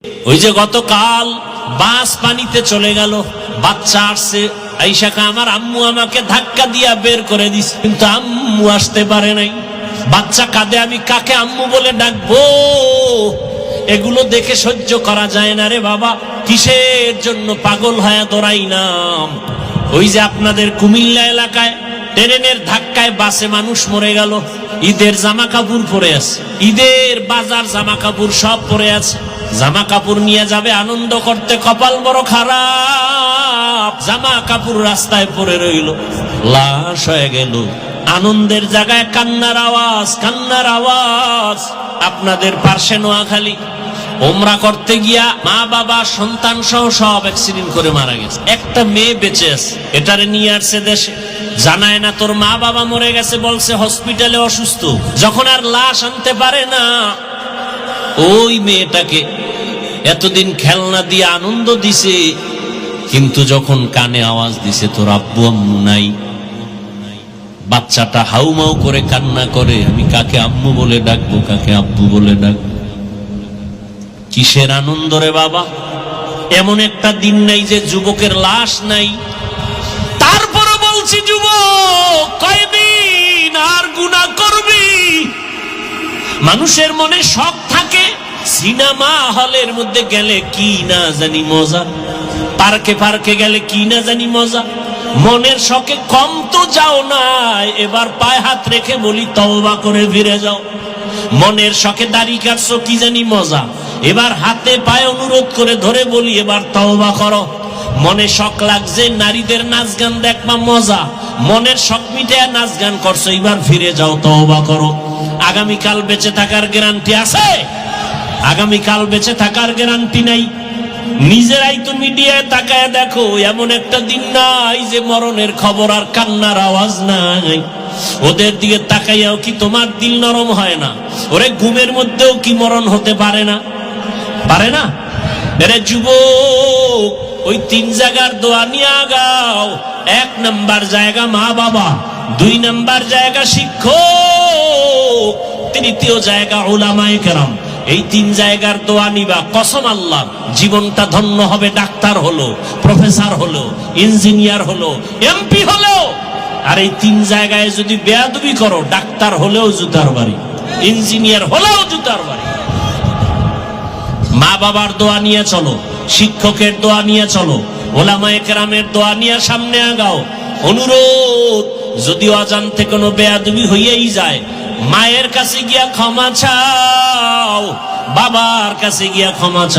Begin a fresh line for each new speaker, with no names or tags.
ওই যে গতকাল বাস পানিতে চলে গেল, বাচ্চা আসছে, আইসাকে আমার আম্মু আমাকে ধাক্কা দিয়া বের করে দিছে, কিন্তু আম্মু আসতে পারে নাই। বাচ্চা কাঁদে, আমি কাকে আম্মু বলে ডাকবো? এগুলো দেখে সহ্য করা যায় না রে বাবা। কিসের জন্য পাগল হয়ে দৌড়াই নাম? ওই যে আপনাদের কুমিল্লা এলাকায় ট্রেনের ধাক্কায় বাসে মানুষ মরে গেল, ঈদের জামা কাপড় পরে আছে, ঈদের বাজার জামা কাপড় সব পরে আছে, জামা কাপড় নিয়ে যাবে আনন্দ করতে, কপাল বড় খারাপ, জামা কাপড় রাস্তায় পরে রইল, লাশ হয়ে গেল। আনন্দের জায়গায় কান্নার আওয়াজ, কান্নার আওয়াজ। আপনাদের পার্শ্বে নোয়াখালী ওমরা করতে গিয়া মা বাবা সন্তান সহ সব অ্যাক্সিডেন্ট করে মারা গেছে, একটা মেয়ে বেঁচে আছে, এটারে নিয়ে আসছে দেশে, জানায় না তোর মা বাবা মরে গেছে, বলছে হসপিটালে অসুস্থ। যখন আর লাশ আনতে পারে না, ওই মেয়েটাকে এতদিন খেলনা দিয়ে আনন্দ দিছে, কিন্তু যখন কানে আওয়াজ দিছে তোর আব্বু আম্মু নাই, বাচ্চাটা হাউমাউ করে কান্না করে, আমি কাকে আম্মু বলে ডাকবো, কাকে আব্বু বলে ডাকবো? কিসের আনন্দ রে বাবা? এমন একটা দিন নাই যে যুবকের লাশ নাই। তারপরে বলছি যুবক, কয়দিন আর গুনাহ করবি? মানুষের মনে শখ থাকে, সিনেমা হলের মধ্যে গেলে কি না জানি মজা, পার্কে পার্কে গেলে কি না জানি মজা। মনের শখে কম তো যাও না, এবার পায়ে হাত রেখে বলি তওবা করে ফিরে যাও। মনের শখে দাড়ি কাটছো, কি জানি মজা, এবার হাতে পায়ে অনুরোধ করে ধরে বলি এবার তওবা করো। মনে শখ লাগছে নারীদের নাচ গান দেখবা মজা, মনের শখ মিটে নাচ গান করছো, এবার ফিরে যাও, তওবা করো। আগামীকাল বেঁচে থাকার গ্যারান্টি আছে? আগামীকাল বেঁচে থাকার গ্যারান্টি নাই। নিজেরাই তো মিডিয়ায় তাকায় দেখো, এমন একটা দিন নাই যে মরণের খবর আর কান্নার আওয়াজ নাই। ওদের দিকে তাকাইয়াও কি তোমার দিল নরম হয় না? ওরে ঘুমের মধ্যেও কি মরণ হতে পারে না? পারে না? এরে যুবক, ওই তিন জায়গার দোয়া নিয়ে আগাও। এক নাম্বার জায়গা মা বাবা, দুই নাম্বার জায়গা শিক্ষক, তৃতীয় জায়গা উলামায়ে কেরাম। এই তিন জায়গার দোয়া নিবা, কসম আল্লাহ, জীবনটা ধন্য হবে। ডাক্তার হলো, প্রফেসর হলো, ইঞ্জিনিয়ার হলো, এমপি হলো। আর এই তিন জায়গায় যদি বেয়াদবি করো, ডাক্তার হলেও জুতার বাড়ি, ইঞ্জিনিয়ার হলেও জুতার বাড়ি। মা বাবার দোয়া নিয়ে চলো, শিক্ষকের দোয়া নিয়ে চলো, ওলামায়ে কেরামের দোয়া নিয়ে সামনে আগাও। অনুরোধ, যদি অজান্তে কোনো বেয়াদবি হইয়াই যায়, মায়ের কাছে গিয়া ক্ষমা চাও, বাবার কাছে গিয়া ক্ষমা চাও।